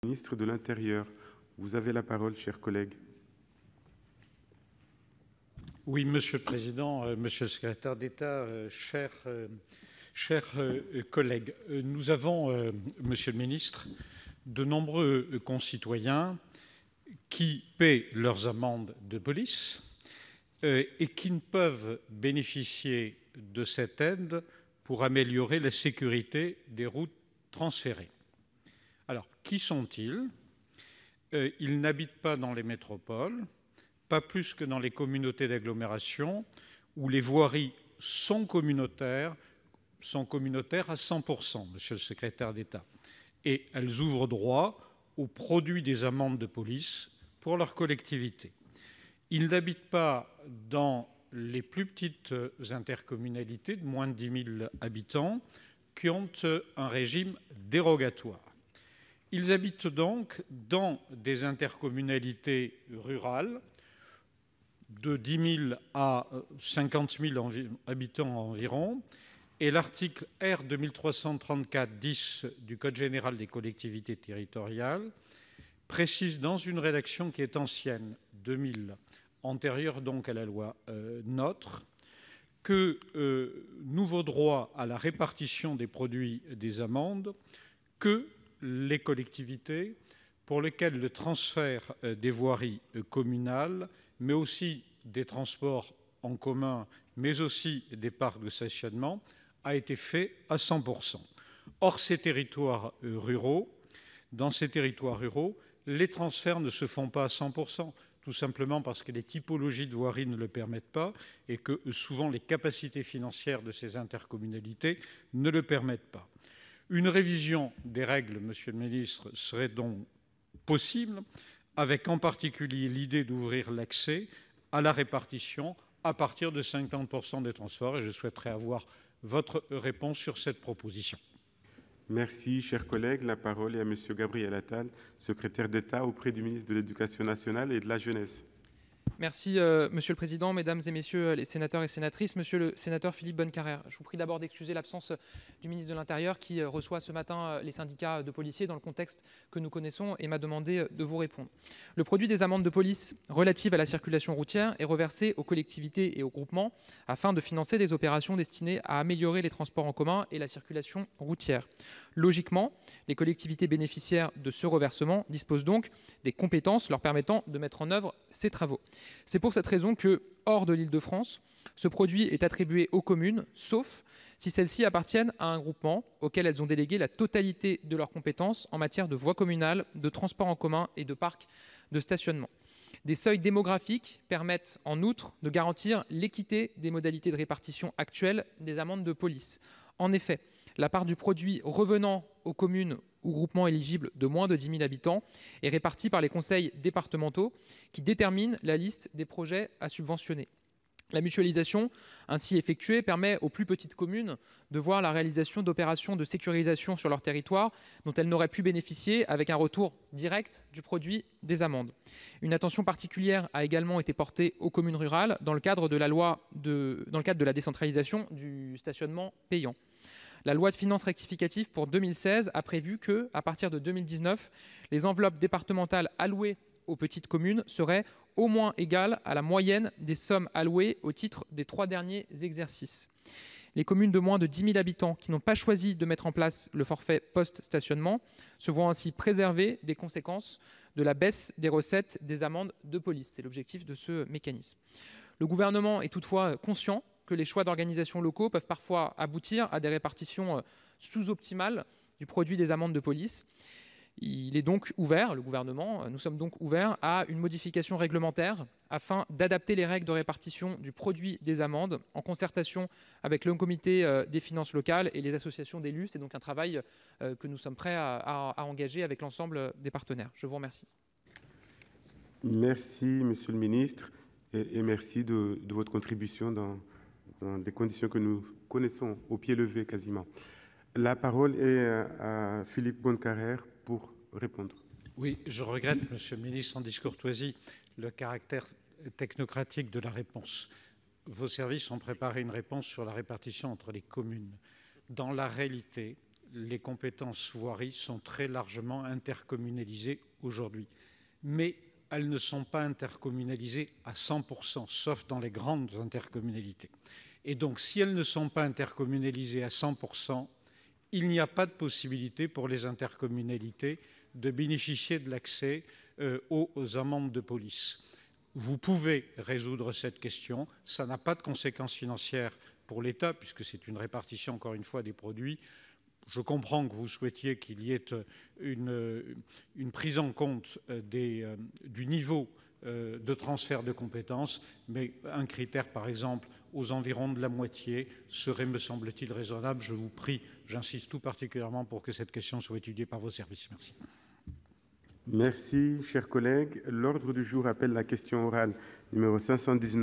Ministre de l'Intérieur. Vous avez la parole, cher collègue. Oui, Monsieur le Président, Monsieur le Secrétaire d'État, chers collègues, nous avons, Monsieur le Ministre, de nombreux concitoyens qui paient leurs amendes de police et qui ne peuvent bénéficier de cette aide pour améliorer la sécurité des routes transférées. Alors, qui sont-ils? Ils n'habitent pas dans les métropoles, pas plus que dans les communautés d'agglomération où les voiries sont communautaires à 100%, Monsieur le Secrétaire d'État. Et elles ouvrent droit au produit des amendes de police pour leur collectivité. Ils n'habitent pas dans les plus petites intercommunalités de moins de 10 000 habitants qui ont un régime dérogatoire. Ils habitent donc dans des intercommunalités rurales de 10 000 à 50 000 habitants environ, et l'article R. 2334-10 du Code général des collectivités territoriales précise dans une rédaction qui est ancienne, 2000, antérieure donc à la loi NOTRe, que nouveau droit à la répartition des produits des amendes que les collectivités pour lesquelles le transfert des voiries communales, mais aussi des transports en commun, mais aussi des parcs de stationnement, a été fait à 100%. Or, dans ces territoires ruraux, les transferts ne se font pas à 100%, tout simplement parce que les typologies de voiries ne le permettent pas et que souvent les capacités financières de ces intercommunalités ne le permettent pas. Une révision des règles, Monsieur le Ministre, serait donc possible, avec en particulier l'idée d'ouvrir l'accès à la répartition à partir de 50% des transports. Et je souhaiterais avoir votre réponse sur cette proposition. Merci, cher collègue. La parole est à Monsieur Gabriel Attal, secrétaire d'État auprès du ministre de l'Éducation nationale et de la jeunesse. Merci, Monsieur le Président, Mesdames et Messieurs les sénateurs et sénatrices. Monsieur le sénateur Philippe Bonnecarrère, je vous prie d'abord d'excuser l'absence du ministre de l'Intérieur qui reçoit ce matin les syndicats de policiers dans le contexte que nous connaissons et m'a demandé de vous répondre. Le produit des amendes de police relatives à la circulation routière est reversé aux collectivités et aux groupements afin de financer des opérations destinées à améliorer les transports en commun et la circulation routière. Logiquement, les collectivités bénéficiaires de ce reversement disposent donc des compétences leur permettant de mettre en œuvre ces travaux. C'est pour cette raison que, hors de l'Île-de-France, ce produit est attribué aux communes, sauf si celles-ci appartiennent à un groupement auquel elles ont délégué la totalité de leurs compétences en matière de voies communales, de transports en commun et de parcs de stationnement. Des seuils démographiques permettent en outre de garantir l'équité des modalités de répartition actuelles des amendes de police. En effet, la part du produit revenant aux communes ou groupements éligibles de moins de 10 000 habitants est répartie par les conseils départementaux qui déterminent la liste des projets à subventionner. La mutualisation ainsi effectuée permet aux plus petites communes de voir la réalisation d'opérations de sécurisation sur leur territoire dont elles n'auraient pu bénéficier avec un retour direct du produit des amendes. Une attention particulière a également été portée aux communes rurales dans le cadre de la décentralisation du stationnement payant. La loi de finances rectificative pour 2016 a prévu que, à partir de 2019, les enveloppes départementales allouées aux petites communes seraient au moins égales à la moyenne des sommes allouées au titre des 3 derniers exercices. Les communes de moins de 10 000 habitants qui n'ont pas choisi de mettre en place le forfait post-stationnement se voient ainsi préservées des conséquences de la baisse des recettes des amendes de police. C'est l'objectif de ce mécanisme. Le gouvernement est toutefois conscient que les choix d'organisation locaux peuvent parfois aboutir à des répartitions sous-optimales du produit des amendes de police. Le gouvernement, nous sommes donc ouverts à une modification réglementaire afin d'adapter les règles de répartition du produit des amendes en concertation avec le comité des finances locales et les associations d'élus. C'est donc un travail que nous sommes prêts à engager avec l'ensemble des partenaires. Je vous remercie. Merci, Monsieur le ministre, et merci de votre contribution dans des conditions que nous connaissons au pied levé quasiment. La parole est à Philippe Bonnecarrère pour répondre. Oui, je regrette, Monsieur le ministre, sans discourtoisie, le caractère technocratique de la réponse. Vos services ont préparé une réponse sur la répartition entre les communes. Dans la réalité, les compétences voirie sont très largement intercommunalisées aujourd'hui. Mais elles ne sont pas intercommunalisées à 100%, sauf dans les grandes intercommunalités. Et donc, si elles ne sont pas intercommunalisées à 100%, il n'y a pas de possibilité pour les intercommunalités de bénéficier de l'accès aux amendes de police. Vous pouvez résoudre cette question. Ça n'a pas de conséquences financières pour l'État, puisque c'est une répartition, encore une fois, des produits. Je comprends que vous souhaitiez qu'il y ait une prise en compte du niveau de transfert de compétences, mais un critère, par exemple, aux environs de la moitié, serait, me semble-t-il, raisonnable. Je vous prie, j'insiste tout particulièrement pour que cette question soit étudiée par vos services. Merci. Merci, chers collègues. L'ordre du jour appelle la question orale numéro 519.